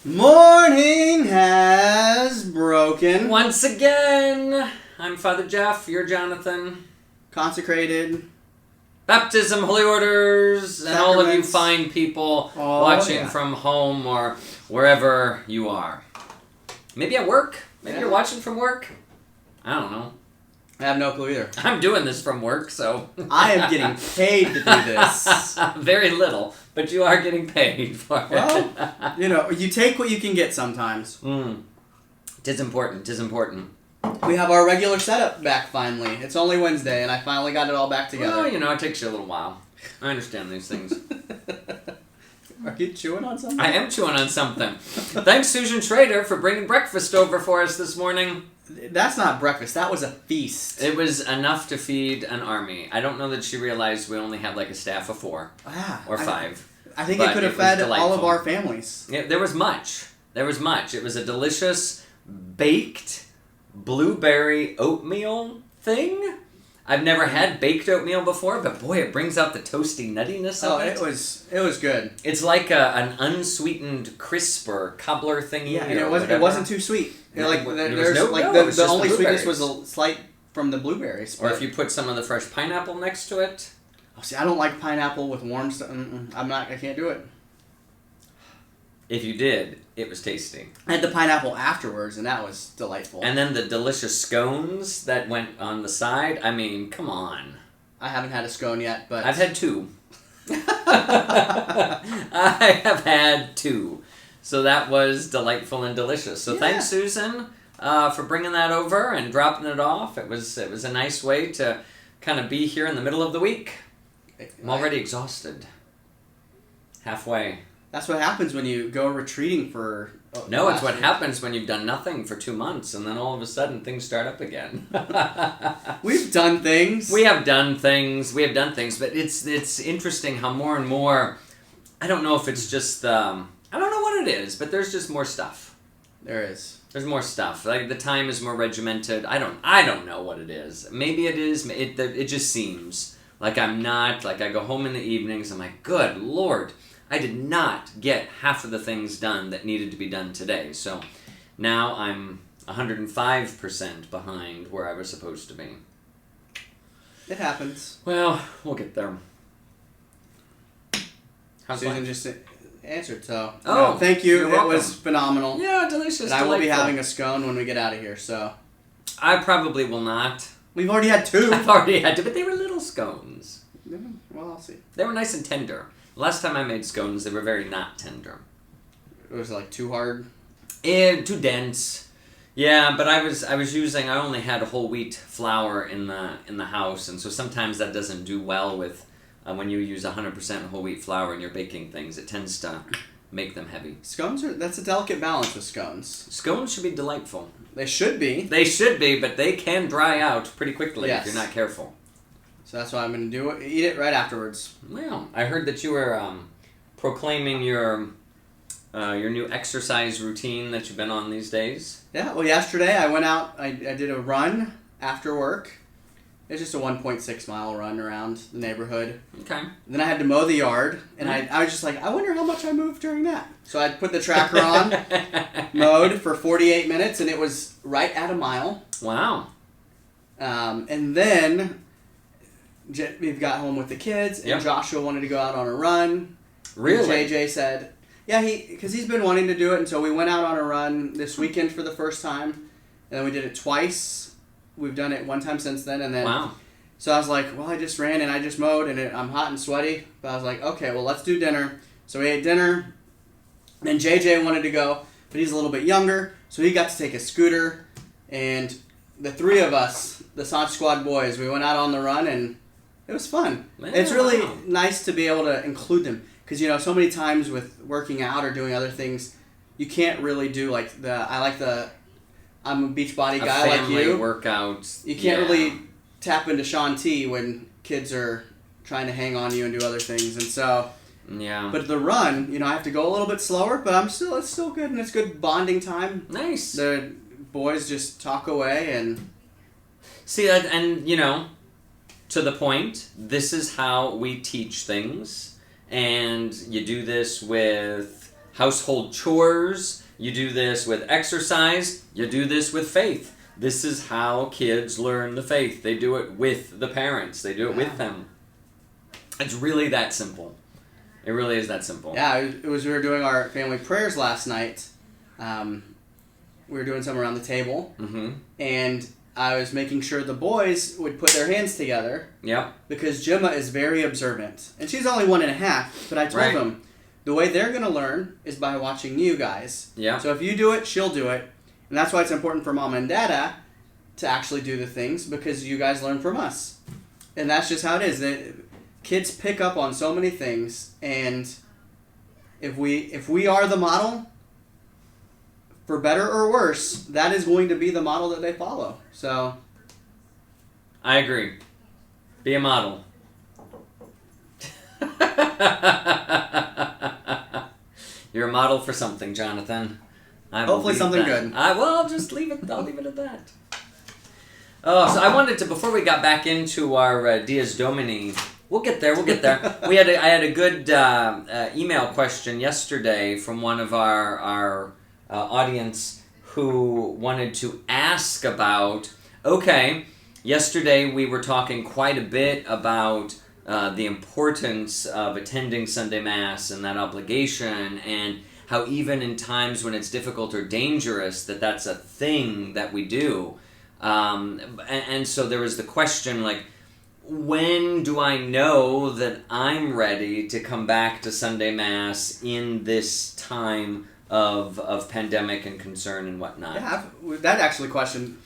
Morning has broken. Once again, I'm Father Jeff, you're Jonathan. Consecrated. Baptism, holy orders, and all of you fine people watching from home or wherever you are. Maybe at work. Maybe you're watching from work. I don't know. I have no clue either. I'm doing this from work, so... I am getting paid to do this. Very little, but you are getting paid for it. Well, you take what you can get sometimes. Tis important, tis important. We have our regular setup back finally. It's only Wednesday, and I finally got it all back together. Well, it takes you a little while. I understand these things. Are you chewing on something? I am chewing on something. Thanks, Susan Schrader, for bringing breakfast over for us this morning. That's not breakfast. That was a feast. It was enough to feed an army. I don't know that she realized we only had like a staff of 4 or 5. I think it could have fed all of our families. Yeah, there was much. There was much. It was a delicious baked blueberry oatmeal thing. I've never had baked oatmeal before, but boy, it brings out the toasty nuttiness of it. It was good. It's like an unsweetened crisper cobbler thingy. Yeah, and it wasn't too sweet. No, the only sweetness was a slight from the blueberries. Or if you put some of the fresh pineapple next to it. Oh, see, I don't like pineapple with warm stuff. I can't do it. If you did, it was tasty. I had the pineapple afterwards, and that was delightful. And then the delicious scones that went on the side. I mean, come on. I haven't had a scone yet, but... I've had 2. I have had 2. So that was delightful and delicious. So thanks, Susan, for bringing that over and dropping it off. It was a nice way to kind of be here in the middle of the week. I'm already exhausted. Halfway. That's what happens when you go retreating for... No, it's what happens when you've done nothing for 2 months, and then all of a sudden things start up again. We've done things. We have done things, but it's interesting how more and more... I don't know if it's just... I don't know what it is, but there's just more stuff. There is. There's more stuff. Like, the time is more regimented. I don't know what it is. Maybe it is. It just seems like I'm not... Like, I go home in the evenings, I'm like, good Lord... I did not get half of the things done that needed to be done today. So now I'm 105% behind where I was supposed to be. It happens. Well, we'll get there. Susan just answered, so... Oh, thank you. You're welcome. It was phenomenal. Yeah, delicious. And I will be having a scone when we get out of here, so... I probably will not. We've already had 2. I've already had 2, but they were little scones. Well, I'll see. They were nice and tender. Last time I made scones, they were very not tender. It was like too hard? Too dense. Yeah, but I only had whole wheat flour in the house, and so sometimes that doesn't do well with when you use 100% whole wheat flour and you're baking things. It tends to make them heavy. That's a delicate balance with scones. Scones should be delightful. They should be. They should be, but they can dry out pretty quickly if you're not careful. So that's what I'm going to do. Eat it right afterwards. Well, I heard that you were proclaiming your new exercise routine that you've been on these days. Yeah, well, yesterday I went out, I did a run after work. It's just a 1.6 mile run around the neighborhood. Okay. And then I had to mow the yard, and I was just like, I wonder how much I moved during that. So I put the tracker on, mowed for 48 minutes, and it was right at a mile. Wow. And then... We've got home with the kids, and Joshua wanted to go out on a run. Really? And JJ said, because he's been wanting to do it, and so we went out on a run this weekend for the first time, and then we did it twice. We've done it one time since then, and then... Wow. So I was like, well, I just ran and I just mowed, and I'm hot and sweaty, but I was like, okay, well, let's do dinner. So we ate dinner, and JJ wanted to go, but he's a little bit younger, so he got to take a scooter, and the 3 of us, the Sanch Squad boys, we went out on the run, and... It was fun. Man, it's really nice to be able to include them. Because, so many times with working out or doing other things, you can't really do, I'm a beach body guy like you. Family workouts. You can't really tap into Shaun T when kids are trying to hang on you and do other things. And so... Yeah. But the run, I have to go a little bit slower, but it's still good, and it's good bonding time. Nice. The boys just talk away and... See, to the point, this is how we teach things, and you do this with household chores. You do this with exercise. You do this with faith. This is how kids learn the faith. They do it with the parents. They do it with them. It's really that simple. It really is that simple. Yeah, it was we were doing our family prayers last night. We were doing some around the table. Mm-hmm. And I was making sure the boys would put their hands together. Yep. Because Gemma is very observant. And she's only 1.5, but I told them the way they're going to learn is by watching you guys. Yeah. So if you do it, she'll do it. And that's why it's important for Mama and Dada to actually do the things, because you guys learn from us. And that's just how it is. Kids pick up on so many things, and if we are the model, for better or worse, that is going to be the model that they follow. So I agree. Be a model. You're a model for something, Jonathan. Hopefully something good. I'll just leave it. I'll leave it at that. Oh, so I wanted to, before we got back into our Dies Domini, we'll get there. I had a good email question yesterday from one of our audience who wanted to ask about, okay, yesterday we were talking quite a bit about the importance of attending Sunday Mass and that obligation, and how even in times when it's difficult or dangerous, that's a thing that we do. And so there was the question, like, when do I know that I'm ready to come back to Sunday Mass in this time of pandemic and concern and whatnot? Yeah, that actually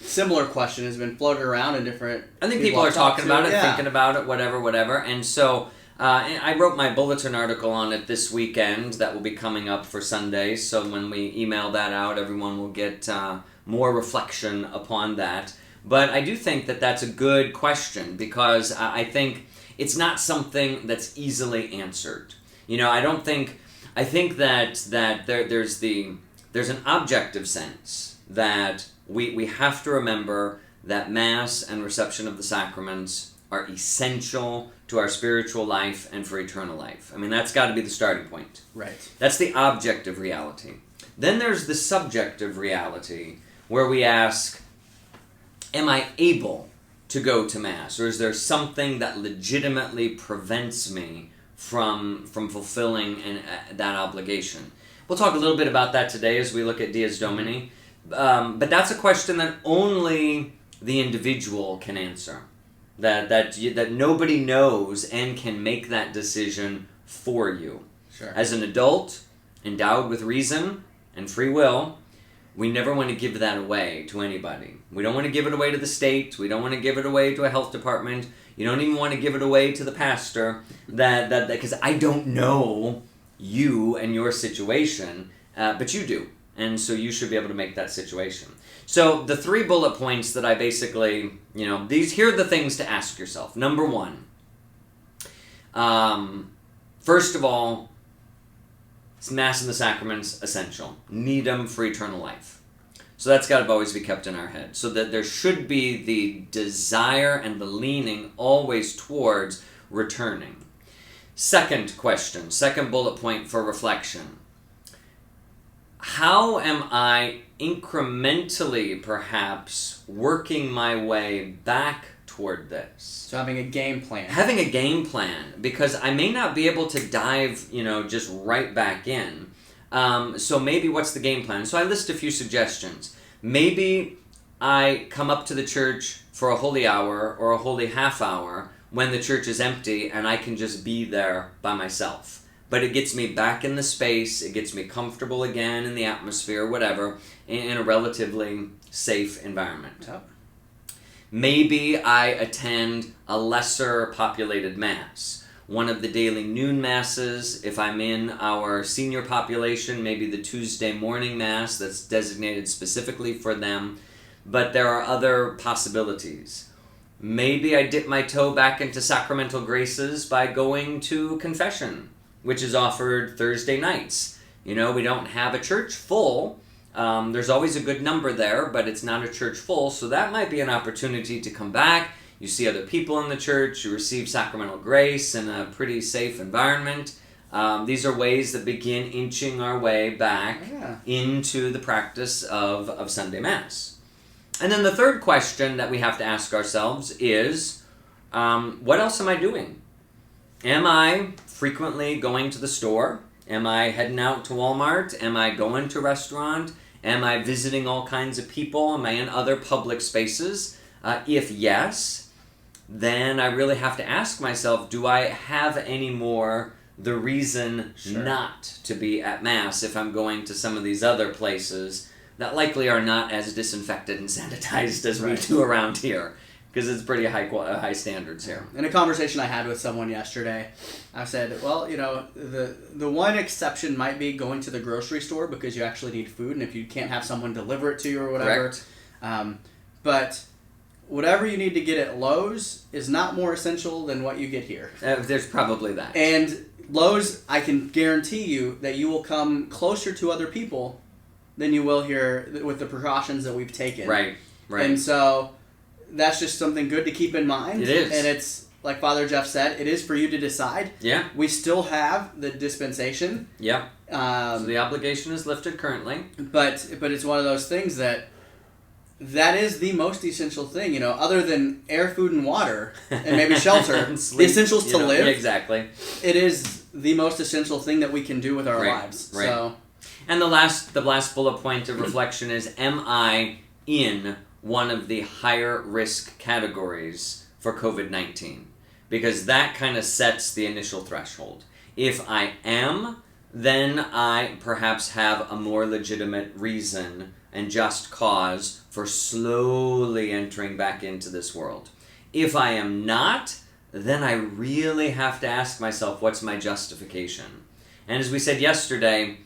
similar question has been floated around in different... I think people are talking about it, thinking about it, whatever. And so I wrote my bulletin article on it this weekend that will be coming up for Sunday. So when we email that out, everyone will get more reflection upon that. But I do think that that's a good question, because I think it's not something that's easily answered. I think that there's an objective sense that we have to remember that Mass and reception of the sacraments are essential to our spiritual life and for eternal life. I mean, that's got to be the starting point. Right. That's the objective reality. Then there's the subjective reality, where we ask, am I able to go to Mass? Or is there something that legitimately prevents me from fulfilling that obligation? We'll talk a little bit about that today as we look at Dies Domini. But that's a question that only the individual can answer. That nobody knows and can make that decision for you. Sure. As an adult, endowed with reason and free will, we never want to give that away to anybody. We don't want to give it away to the state. We don't want to give it away to a health department. You don't even want to give it away to the pastor, because I don't know you and your situation, but you do. And so you should be able to make that situation. So the 3 bullet points that I basically, here are the things to ask yourself. Number 1, first of all, Mass and the sacraments, essential. Need them for eternal life. So that's got to always be kept in our head. So that there should be the desire and the leaning always towards returning. Second bullet point for reflection. How am I incrementally, perhaps, working my way back toward this? So having a game plan. Having a game plan, because I may not be able to dive, just right back in. So maybe what's the game plan? So I list a few suggestions. Maybe I come up to the church for a holy hour or a holy half hour when the church is empty and I can just be there by myself. But it gets me back in the space, it gets me comfortable again in the atmosphere, whatever, in a relatively safe environment. Yep. Maybe I attend a lesser populated Mass. One of the daily noon Masses, if I'm in our senior population, maybe the Tuesday morning Mass that's designated specifically for them. But there are other possibilities. Maybe I dip my toe back into sacramental graces by going to confession, which is offered Thursday nights. We don't have a church full. There's always a good number there, but it's not a church full, so that might be an opportunity to come back. You see other people in the church, you receive sacramental grace in a pretty safe environment. These are ways that begin inching our way back into the practice of Sunday Mass. And then the third question that we have to ask ourselves is, what else am I doing? Am I frequently going to the store? Am I heading out to Walmart? Am I going to a restaurant? Am I visiting all kinds of people? Am I in other public spaces? If yes, then I really have to ask myself, do I have any more the reason not to be at Mass if I'm going to some of these other places that likely are not as disinfected and sanitized as we do around here? Because it's pretty high standards here. In a conversation I had with someone yesterday, I said, well, the one exception might be going to the grocery store because you actually need food, and if you can't have someone deliver it to you or whatever. But whatever you need to get at Lowe's is not more essential than what you get here. There's probably that. And Lowe's, I can guarantee you that you will come closer to other people than you will here with the precautions that we've taken. Right. And so that's just something good to keep in mind. It is. And it's, like Father Jeff said, it is for you to decide. Yeah. We still have the dispensation. Yep. So the obligation is lifted currently. But it's one of those things that is the most essential thing, other than air, food, and water, and maybe shelter, and sleep, the essentials to live. Yeah, exactly. It is the most essential thing that we can do with our lives. Right. So. And the last bullet point of reflection is, am I in one of the higher risk categories for COVID-19? Because that kind of sets the initial threshold. If I am, then I perhaps have a more legitimate reason and just cause for slowly entering back into this world. If I am not, then I really have to ask myself, what's my justification? And as we said yesterday,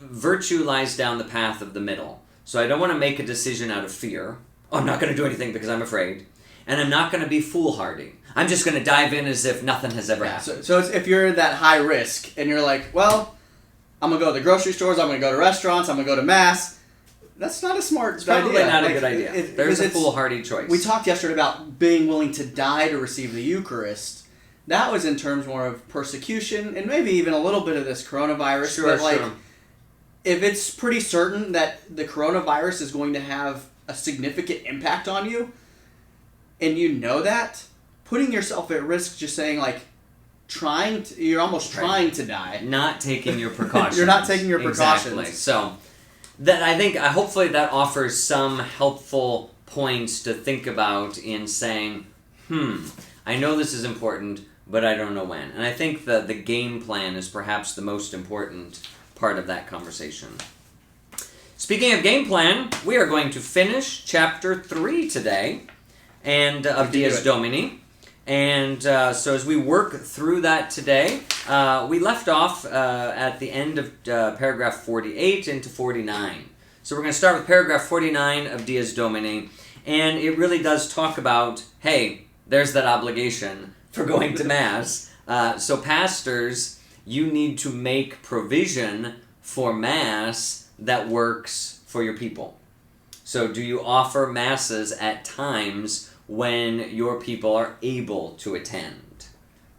virtue lies down the path of the middle. So I don't want to make a decision out of fear. Oh, I'm not going to do anything because I'm afraid. And I'm not going to be foolhardy. I'm just going to dive in as if nothing has ever happened. So if you're that high risk and you're like, well, I'm going to go to the grocery stores, I'm going to go to restaurants, I'm going to go to Mass, that's not a smart idea. Probably not a good idea. There's a foolhardy choice. We talked yesterday about being willing to die to receive the Eucharist. That was in terms more of persecution and maybe even a little bit of this coronavirus. Sure. If it's pretty certain that the coronavirus is going to have a significant impact on you, and you know that, putting yourself at risk, just saying you're almost trying to die. Not taking your precautions. You're not taking your precautions. Exactly. So, that I think, hopefully that offers some helpful points to think about in saying, I know this is important, but I don't know when. And I think the game plan is perhaps the most important part of that conversation. Speaking of game plan, we are going to finish chapter 3 today, and of Dies Domini. And so as we work through that today, we left off at the end of paragraph 48 into 49. So we're going to start with paragraph 49 of Dies Domini, and it really does talk about, hey, there's that obligation for going to Mass. So pastors, you need to make provision for Mass that works for your people. So do you offer Masses at times when your people are able to attend?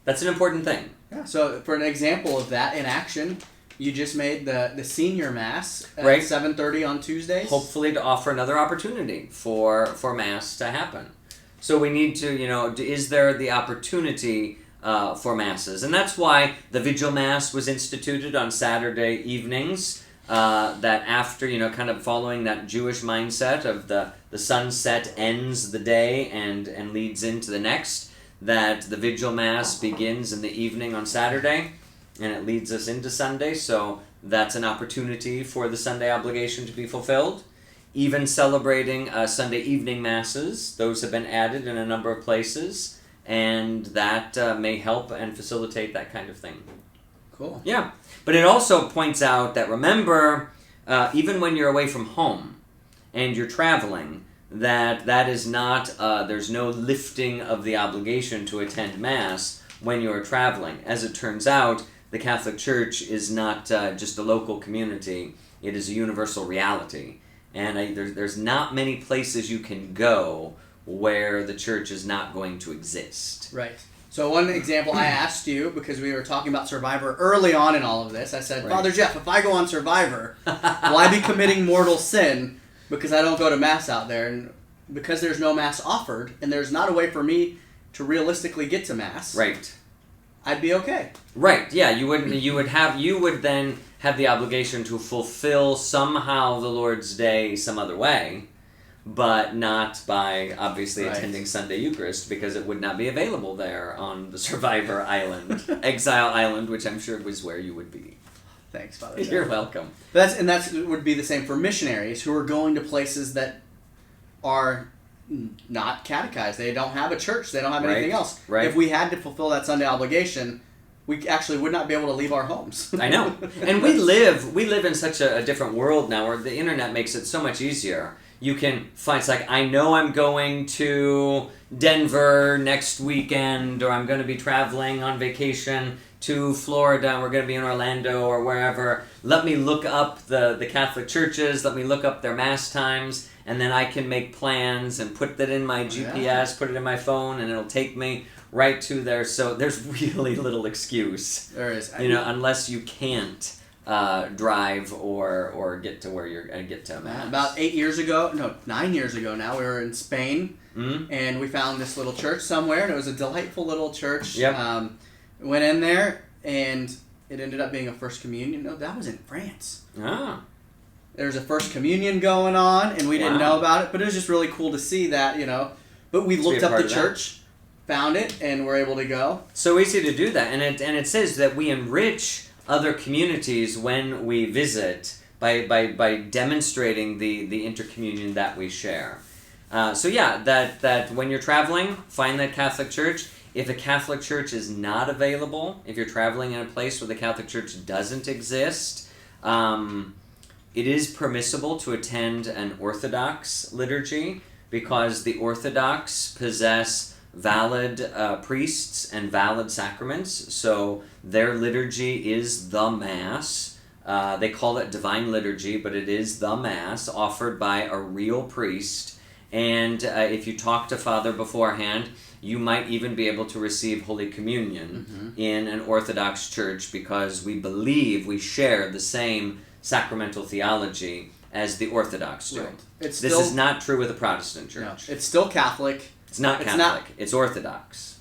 That's an important thing. Yeah. So for an example of that in action, you just made the senior Mass at 7:30 on Tuesdays. Hopefully to offer another opportunity for Mass to happen. So we need to, is there the opportunity for Masses? And that's why the Vigil Mass was instituted on Saturday evenings, that after, kind of following that Jewish mindset of the sunset ends the day and leads into the next, that the Vigil Mass begins in the evening on Saturday and it leads us into Sunday, so that's an opportunity for the Sunday obligation to be fulfilled. Even celebrating Sunday evening Masses, those have been added in a number of places, and that may help and facilitate that kind of thing. Cool. Yeah, but it also points out that, remember, even when you're away from home and you're traveling, that is not, there's no lifting of the obligation to attend Mass when you're traveling. As it turns out, the Catholic Church is not just a local community, it is a universal reality. And there's not many places you can go where the Church is not going to exist. Right. So one example, I asked you, because we were talking about Survivor early on in all of this, I said, Right. Father Jeff, if I go on Survivor, will I be committing mortal sin because I don't go to Mass out there? And because there's no Mass offered, and there's not a way for me to realistically get to Mass, Right. I'd be okay. Right. Yeah. You would then have the obligation to fulfill somehow the Lord's Day some other way, but not by obviously Right. attending Sunday Eucharist, because it would not be available there on the Survivor Island, Exile Island, which I'm sure was where you would be. Thanks, Father Jeff. You're welcome. That's would be the same for missionaries who are going to places that are not catechized. They don't have a church. They don't have anything else. Right. If we had to fulfill that Sunday obligation, we actually would not be able to leave our homes. I know. And we live in such a different world now where the internet makes it so much easier. You can find, it's like, I know I'm going to Denver next weekend, or I'm going to be traveling on vacation to Florida, we're going to be in Orlando or wherever. Let me look up the Catholic churches, let me look up their Mass times, and then I can make plans and put that in my GPS, put it in my phone, and it'll take me right to there. So there's really little excuse. There is. Unless you can't drive or get to where you're going to get to Mass. About 9 years ago now, we were in Spain, and we found this little church somewhere, and it was a delightful little church. Yep. Went in there, and it ended up being a First Communion. No, that was in France. Ah. There was a First Communion going on, and we didn't know about it, but it was just really cool to see that, But we looked up the church, found it, and were able to go. So easy to do that, and it says that we enrich other communities when we visit by demonstrating the intercommunion that we share. That when you're traveling, find that Catholic church. If a Catholic church is not available, if you're traveling in a place where the Catholic church doesn't exist, it is permissible to attend an Orthodox liturgy, because the Orthodox possess valid priests and valid sacraments, so their liturgy is the Mass. They call it Divine Liturgy, but it is the Mass offered by a real priest, and if you talk to Father beforehand, you might even be able to receive Holy Communion in an Orthodox church, because we share the same sacramental theology as the Orthodox do. Right. This is not true with a Protestant church. No, it's still Catholic. It's not Catholic. It's Orthodox.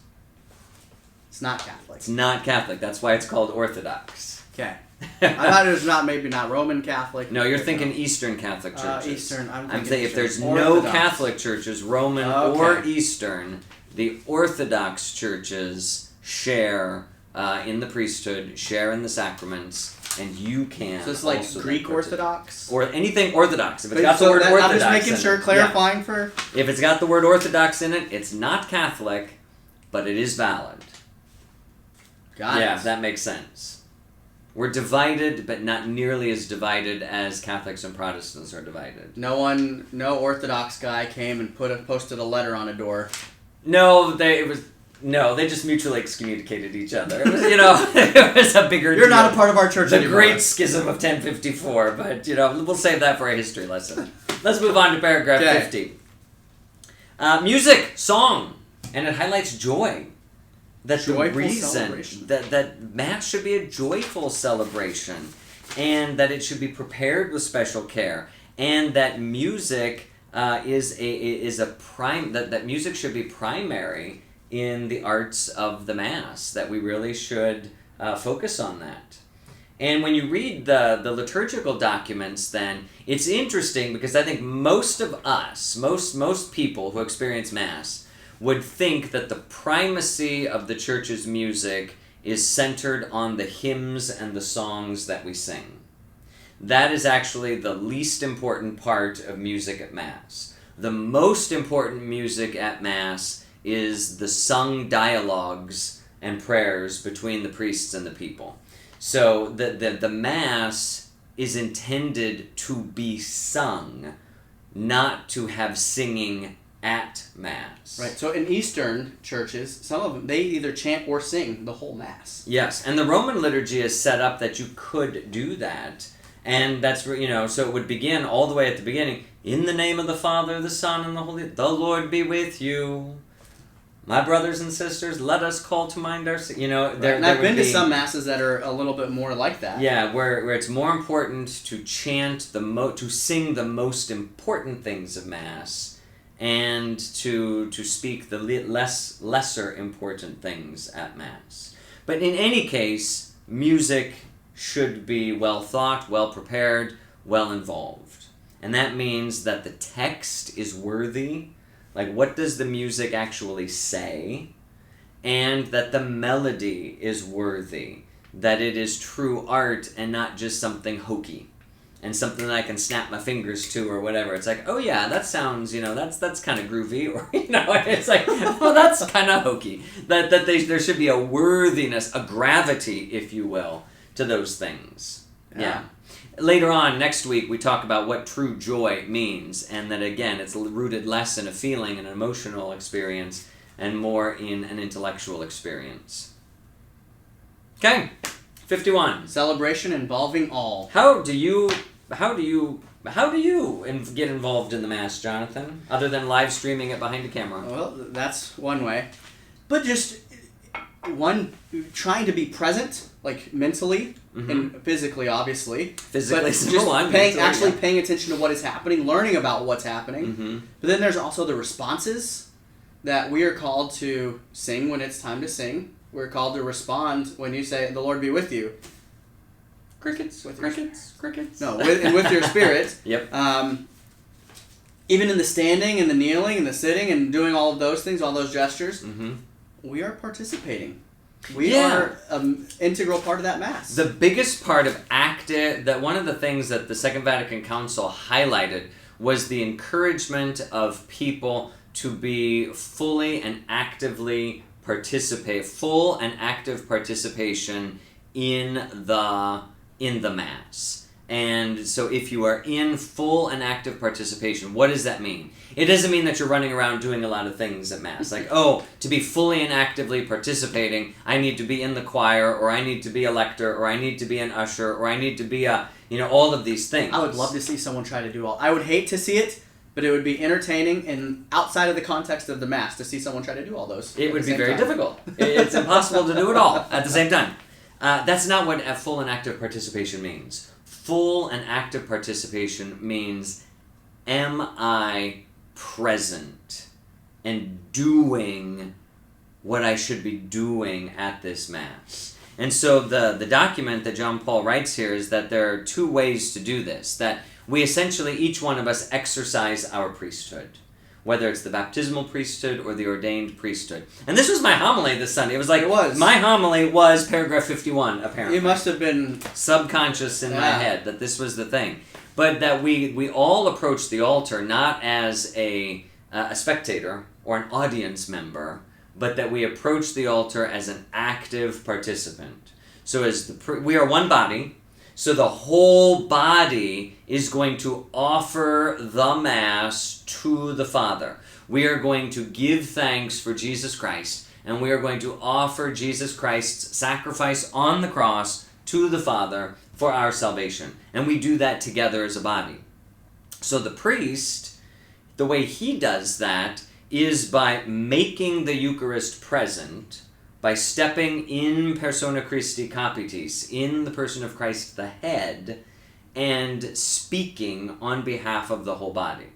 It's not Catholic. It's not Catholic. That's why it's called Orthodox. Okay. I thought it was maybe not Roman Catholic. No, you're thinking Eastern Catholic churches. Eastern. I'm thinking Eastern. if there's Orthodox. no Catholic churches, Roman or Eastern, the Orthodox churches share in the priesthood, share in the sacraments, and you can. So it's like Greek Orthodox? Or anything Orthodox. If it's got the word Orthodox I'm just making sure, clarifying for... If it's got the word Orthodox in it, it's not Catholic, but it is valid. Got it. Yeah, that makes sense. We're divided, but not nearly as divided as Catholics and Protestants are divided. No Orthodox guy came and posted a letter on a door. No, they just mutually excommunicated each other. It was, it was a bigger You're deal. not a part of our church The anymore. Great Schism of 1054, but, we'll save that for a history lesson. Let's move on to paragraph 50. Music, song, and it highlights joy. That Joyful the reason celebration. that Mass should be a joyful celebration, and that it should be prepared with special care, and that music that music should be primary in the arts of the Mass, that we really should focus on that. And when you read the liturgical documents, then it's interesting, because I think most of us, most people who experience Mass, would think that the primacy of the church's music is centered on the hymns and the songs that we sing. That is actually the least important part of music at Mass. The most important music at Mass is the sung dialogues and prayers between the priests and the people. So the Mass is intended to be sung, not to have singing at Mass. Right. So in Eastern churches, some of them, they either chant or sing the whole Mass. Yes, and the Roman liturgy is set up that you could do that. And that's, so it would begin all the way at the beginning, in the name of the Father, the Son, and the Holy, the Lord be with you. My brothers and sisters, let us call to mind our... You know, and I've been to some masses that are a little bit more like that. Yeah, where it's more important to chant to sing the most important things of Mass, and to speak the lesser important things at Mass. But in any case, music should be well thought, well prepared, well involved. And that means that the text is worthy. Like, what does the music actually say? And that the melody is worthy. That it is true art and not just something hokey. And something that I can snap my fingers to or whatever. It's like, oh yeah, that sounds, that's kind of groovy. Or, it's like, well, that's kind of hokey. There should be a worthiness, a gravity, if you will, to those things. Yeah. Later on, next week, we talk about what true joy means, and that, again, it's rooted less in a feeling, an emotional experience, and more in an intellectual experience. Okay, 51. Celebration involving all. How do you get involved in the Mass, Jonathan, other than live streaming it behind a camera? Well, that's one way. But just, trying to be present, like mentally, and physically, obviously. Physically, but just paying attention to what is happening, learning about what's happening. But then there's also the responses that we are called to sing when it's time to sing. We're called to respond when you say, "The Lord be with you." Crickets. No, with your spirit. Yep. Even in the standing and the kneeling and the sitting and doing all of those things, all those gestures, we are participating. We are an integral part of that Mass. The biggest part of one of the things that the Second Vatican Council highlighted was the encouragement of people to be full and active participation in the Mass. And so if you are in full and active participation, what does that mean? It doesn't mean that you're running around doing a lot of things at Mass. Like, to be fully and actively participating, I need to be in the choir, or I need to be a lector, or I need to be an usher, or I need to be all of these things. I would love to see someone try to do all. I would hate to see it, but it would be entertaining and outside of the context of the Mass to see someone try to do all those. It would be very difficult. It's impossible to do it all at the same time. That's not what full and active participation means. Full and active participation means, am I present and doing what I should be doing at this Mass? And so the document that John Paul writes here is that there are two ways to do this. That we essentially, each one of us, exercise our priesthood. Whether it's the baptismal priesthood or the ordained priesthood. And this was my homily this Sunday. My homily was paragraph 51, apparently. It must have been subconscious in my head that this was the thing. But that we all approach the altar not as a spectator or an audience member, but that we approach the altar as an active participant. So we are one body. So the whole body is going to offer the Mass to the Father. We are going to give thanks for Jesus Christ, and we are going to offer Jesus Christ's sacrifice on the cross to the Father for our salvation. And we do that together as a body. So the priest, the way he does that is by making the Eucharist present, by stepping in persona Christi capitis, in the person of Christ the head, and speaking on behalf of the whole body.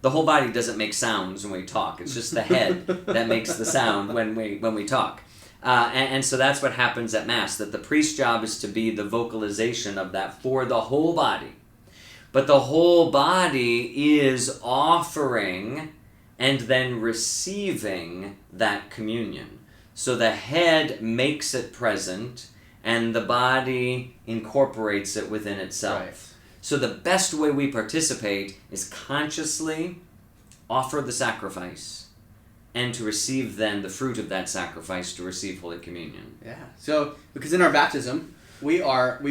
The whole body doesn't make sounds when we talk. It's just the head that makes the sound when we talk. And so that's what happens at Mass, that the priest's job is to be the vocalization of that for the whole body. But the whole body is offering and then receiving that communion. So the head makes it present, and the body incorporates it within itself. Right. So the best way we participate is consciously offer the sacrifice, and to receive then the fruit of that sacrifice, to receive Holy Communion. Yeah. So, because in our baptism, we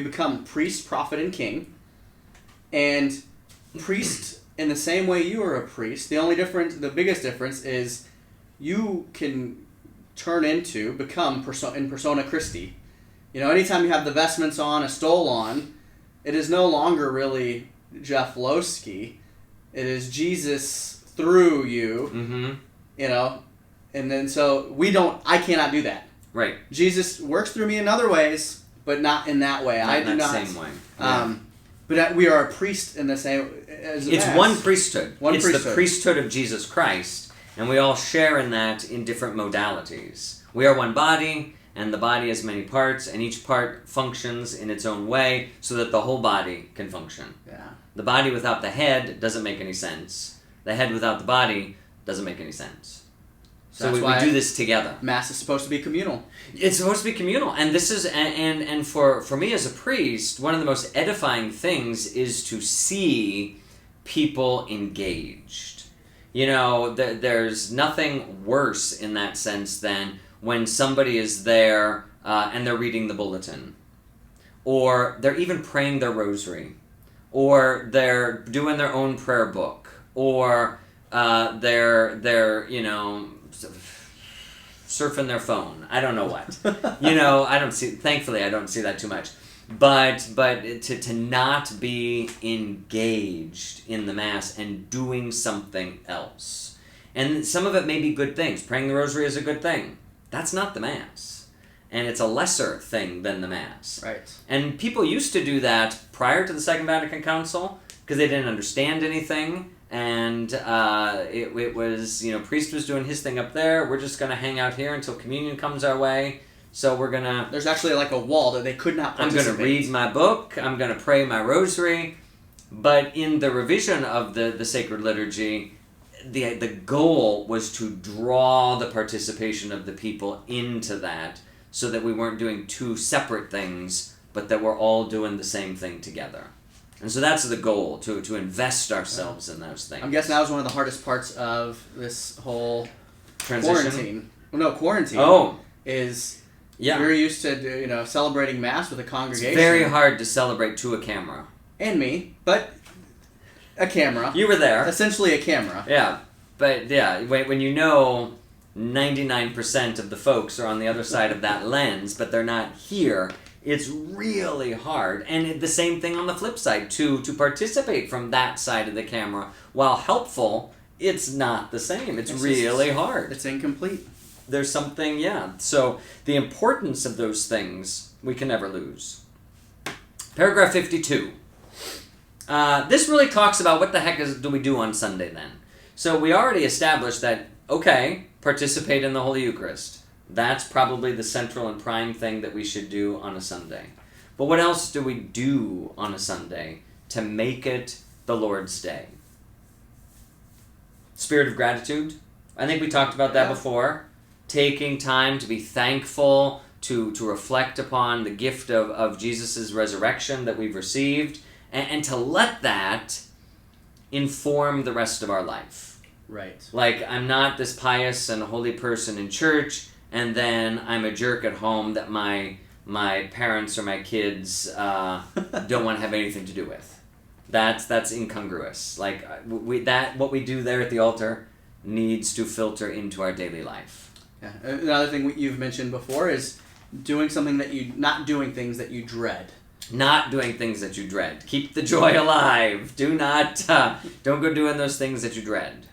become priest, prophet, and king. And priest, in the same way you are a priest, the biggest difference is you can become in persona Christi. Anytime you have the vestments on, a stole on, it is no longer really Jeff Losky. It is Jesus through you, And then so I cannot do that. Right. Jesus works through me in other ways, but not in that way. I do not. Same way. Yeah. But we are a priest in the same. It's one priesthood. It's priesthood. The priesthood of Jesus Christ, and we all share in that in different modalities. We are one body, and the body has many parts, and each part functions in its own way so that the whole body can function. Yeah. The body without the head doesn't make any sense. The head without the body doesn't make any sense. So we do this together. Mass is supposed to be communal. It's supposed to be communal, and this is and for me as a priest, one of the most edifying things is to see people engaged. You know, there's nothing worse in that sense than when somebody is there and they're reading the bulletin, or they're even praying their rosary, or they're doing their own prayer book, or they're surfing their phone. I don't know what. Thankfully I don't see that too much. But to not be engaged in the Mass and doing something else. And some of it may be good things. Praying the rosary is a good thing. That's not the Mass. And it's a lesser thing than the Mass. Right. And people used to do that prior to the Second Vatican Council because they didn't understand anything. And it was, priest was doing his thing up there. We're just going to hang out here until communion comes our way. So we're going to... There's actually like a wall that they could not participate. I'm going to read my book. I'm going to pray my rosary. But in the revision of the sacred liturgy, the goal was to draw the participation of the people into that so that we weren't doing two separate things, but that we're all doing the same thing together. And so that's the goal, to invest ourselves in those things. I'm guessing that was one of the hardest parts of this whole transition. Quarantine. Well, no, quarantine. Oh. Is yeah. You're used to celebrating Mass with a congregation. It's very hard to celebrate to a camera. And me, but a camera. You were there. Essentially a camera. Yeah. But yeah, when 99% of the folks are on the other side of that lens, but they're not here, it's really hard. And the same thing on the flip side, to participate from that side of the camera, while helpful, it's not the same. It's really hard. It's incomplete. There's something, yeah. So the importance of those things we can never lose. Paragraph 52. This really talks about what the heck do we do on Sunday then. So we already established that, okay, participate in the Holy Eucharist. That's probably the central and prime thing that we should do on a Sunday. But what else do we do on a Sunday to make it the Lord's Day? Spirit of gratitude. I think we talked about that before. Taking time to be thankful, to reflect upon the gift of Jesus' resurrection that we've received, and to let that inform the rest of our life. Right. Like, I'm not this pious and holy person in church, and then I'm a jerk at home that my parents or my kids don't want to have anything to do with. That's incongruous. Like, what we do there at the altar needs to filter into our daily life. Yeah. Another thing you've mentioned before is not doing things that you dread. Not doing things that you dread. Keep the joy alive. Don't go doing those things that you dread.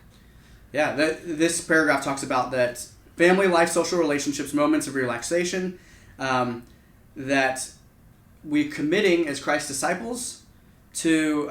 Yeah, this paragraph talks about that family life, social relationships, moments of relaxation, that we're committing as Christ's disciples to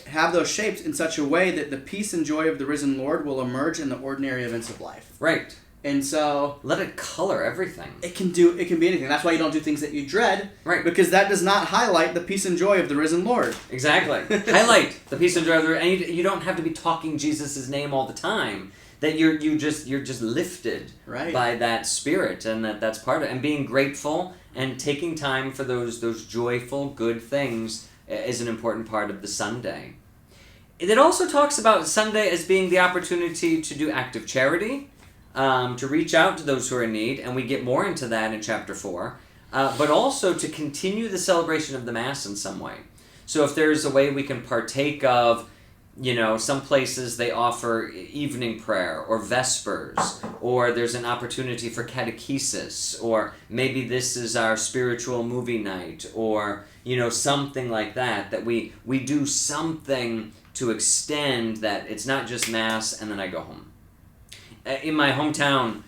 have those shaped in such a way that the peace and joy of the risen Lord will emerge in the ordinary events of life. Right. And so let it color everything. It can be anything. That's why you don't do things that you dread. Right. Because that does not highlight the peace and joy of the risen Lord. Exactly. Highlight the peace and joy of the and you don't have to be talking Jesus' name all the time. That you're just lifted by that spirit, and that's part of it. And being grateful and taking time for those joyful good things is an important part of the Sunday. It also talks about Sunday as being the opportunity to do active charity, to reach out to those who are in need, and we get more into that in chapter 4, but also to continue the celebration of the Mass in some way. So if there's a way we can partake of, some places they offer evening prayer or Vespers, or there's an opportunity for catechesis, or maybe this is our spiritual movie night, or, something like that we do something to extend that it's not just Mass and then I go home. in my hometown,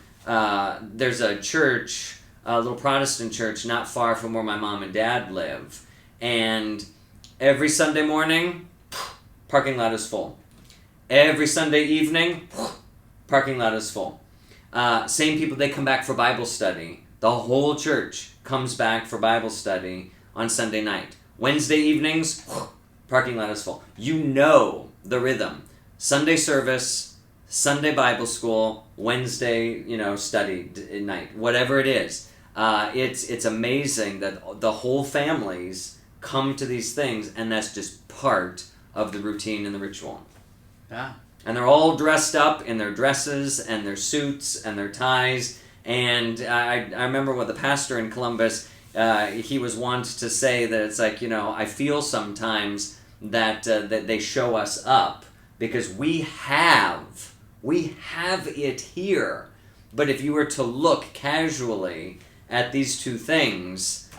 there's a church, a little Protestant church, not far from where my mom and dad live. And every Sunday morning, parking lot is full. Every Sunday evening, parking lot is full. Same people, they come back for Bible study. The whole church comes back for Bible study on Sunday night. Wednesday evenings, parking lot is full. You know the rhythm. Sunday service, Sunday Bible school, Wednesday, study night, whatever it is. It's amazing that the whole families come to these things, and that's just part of the routine and the ritual. Yeah. And they're all dressed up in their dresses and their suits and their ties. And I remember what the pastor in Columbus, he was wont to say that it's like, I feel sometimes that they show us up because we have it here. But if you were to look casually at these two things,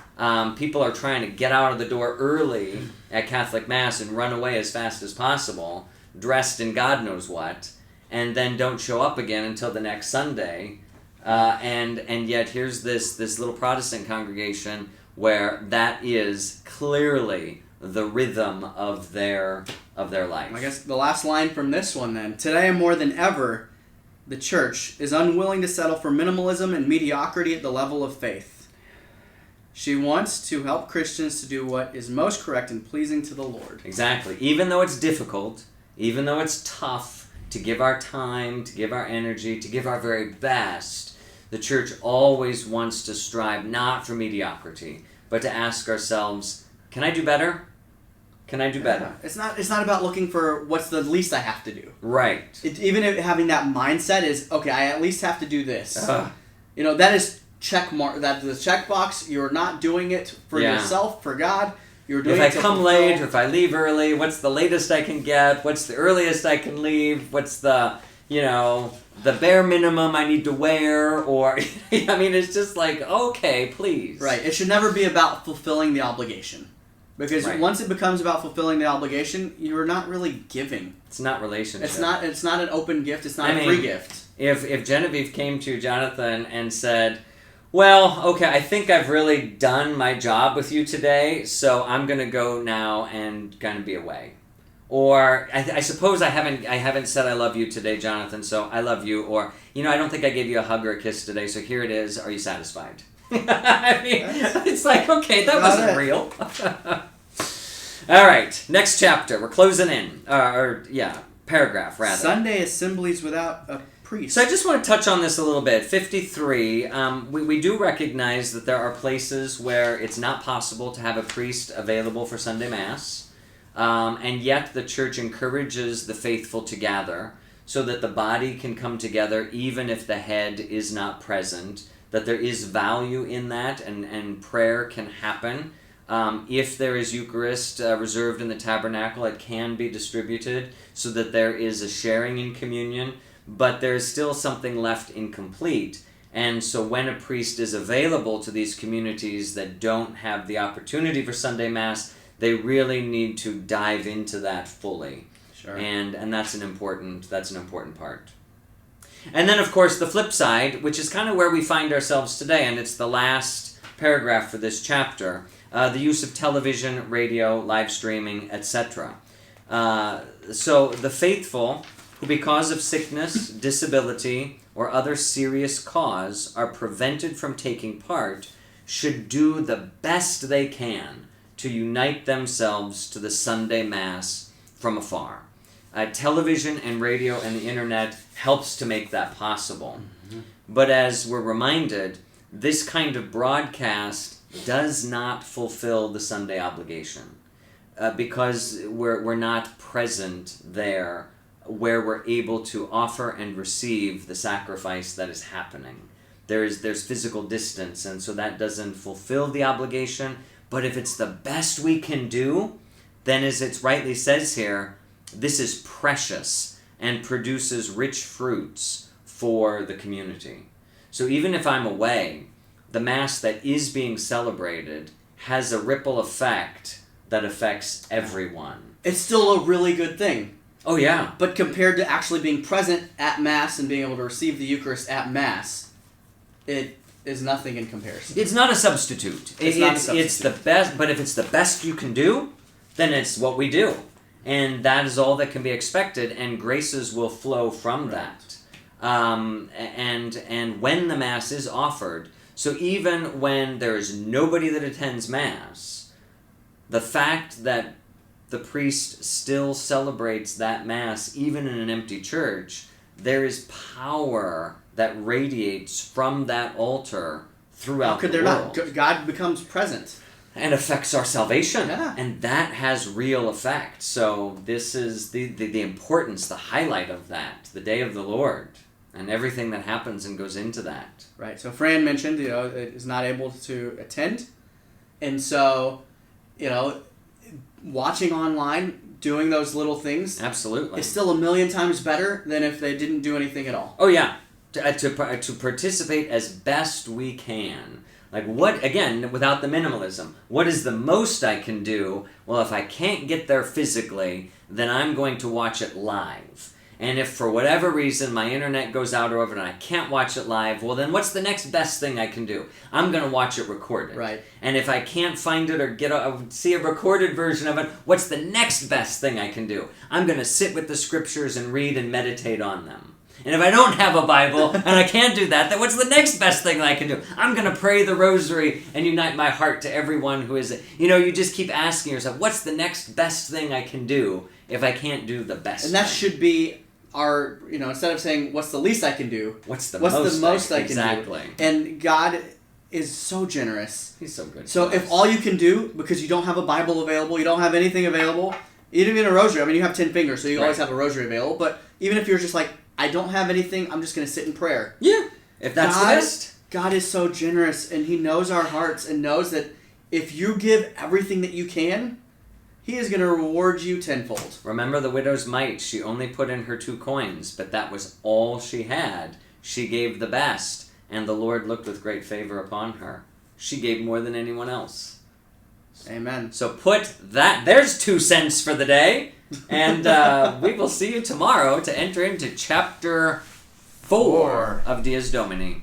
people are trying to get out of the door early at Catholic Mass and run away as fast as possible, dressed in God knows what, and then don't show up again until the next Sunday. And yet here's this little Protestant congregation where that is clearly the rhythm of their life. I guess the last line from this one then. Today more than ever, the church is unwilling to settle for minimalism and mediocrity at the level of faith. She wants to help Christians to do what is most correct and pleasing to the Lord. Exactly. Even though it's difficult, even though it's tough to give our time, to give our energy, to give our very best, the church always wants to strive not for mediocrity, but to ask ourselves, can I do better? Can I do better? It's not about looking for what's the least I have to do. Right. Even if having that mindset is, okay, I at least have to do this. That is check mark. That's the checkbox. You're not doing it for yourself, for God. You're doing if I come late or if I leave early, what's the latest I can get? What's the earliest I can leave? What's the bare minimum I need to wear? Or, it's just like, okay, please. Right. It should never be about fulfilling the obligation. Because once it becomes about fulfilling the obligation, you're not really giving. It's not relationship. It's not an open gift. It's not a free gift. If Genevieve came to Jonathan and said, well, okay, I think I've really done my job with you today, so I'm going to go now and kind of be away. Or, I suppose I haven't said I love you today, Jonathan, so I love you. Or, I don't think I gave you a hug or a kiss today, so here it is. Are you satisfied? It's like, okay, that wasn't real. All right, next chapter. We're closing in. Paragraph, rather. Sunday assemblies without a priest. So I just want to touch on this a little bit. 53, we do recognize that there are places where it's not possible to have a priest available for Sunday Mass, and yet the church encourages the faithful to gather so that the body can come together even if the head is not present, that there is value in that and prayer can happen. If there is Eucharist reserved in the tabernacle, it can be distributed so that there is a sharing in communion, but there is still something left incomplete. And so when a priest is available to these communities that don't have the opportunity for Sunday Mass, they really need to dive into that fully. Sure. And that's an important part. And then, of course, the flip side, which is kind of where we find ourselves today, and it's the last paragraph for this chapter, the use of television, radio, live streaming, etc. So the faithful, who because of sickness, disability, or other serious cause are prevented from taking part, should do the best they can to unite themselves to the Sunday Mass from afar. Television and radio and the internet helps to make that possible. Mm-hmm. But as we're reminded, this kind of broadcast does not fulfill the Sunday obligation because we're not present there where we're able to offer and receive the sacrifice that is happening. There's physical distance, and so that doesn't fulfill the obligation. But if it's the best we can do, then as it rightly says here, this is precious and produces rich fruits for the community. So even if I'm away, the Mass that is being celebrated has a ripple effect that affects everyone. It's still a really good thing. Oh, yeah. But compared to actually being present at Mass and being able to receive the Eucharist at Mass, it is nothing in comparison. It's not a substitute. It's the best, but if it's the best you can do, then it's what we do. And that is all that can be expected, and graces will flow from that. And when the Mass is offered, so even when there is nobody that attends Mass, the fact that the priest still celebrates that Mass, even in an empty church, there is power that radiates from that altar throughout the world. How could there not? God becomes present. And affects our salvation. Yeah. And that has real effect. So this is the importance, the highlight of that, the day of the Lord, and everything that happens and goes into that. Right. So Fran mentioned, is not able to attend. And so, watching online, doing those little things, Absolutely, is still a million times better than if they didn't do anything at all. Oh yeah, to participate as best we can. Like what, again, without the minimalism, what is the most I can do? Well, if I can't get there physically, then I'm going to watch it live. And if for whatever reason my internet goes out or whatever and I can't watch it live, well then what's the next best thing I can do? I'm going to watch it recorded. Right. And if I can't find it or see a recorded version of it, what's the next best thing I can do? I'm going to sit with the scriptures and read and meditate on them. And if I don't have a Bible and I can't do that, then what's the next best thing I can do? I'm going to pray the rosary and unite my heart to everyone who is... you just keep asking yourself, what's the next best thing I can do if I can't do the best And that thing? should be our, instead of saying, what's the least I can do? What's the most I can do? Exactly. And God is so generous. He's so good. So if all you can do, because you don't have a Bible available, you don't have anything available, even a rosary, you have 10 fingers, so you always have a rosary available, but even if you're just like, I don't have anything, I'm just going to sit in prayer. Yeah, if that's the best. God is so generous, and He knows our hearts, and knows that if you give everything that you can, He is going to reward you tenfold. Remember the widow's mite. She only put in her 2 coins, but that was all she had. She gave the best, and the Lord looked with great favor upon her. She gave more than anyone else. Amen. So there's 2 cents for the day. And we will see you tomorrow to enter into chapter 4 of Dies Domini.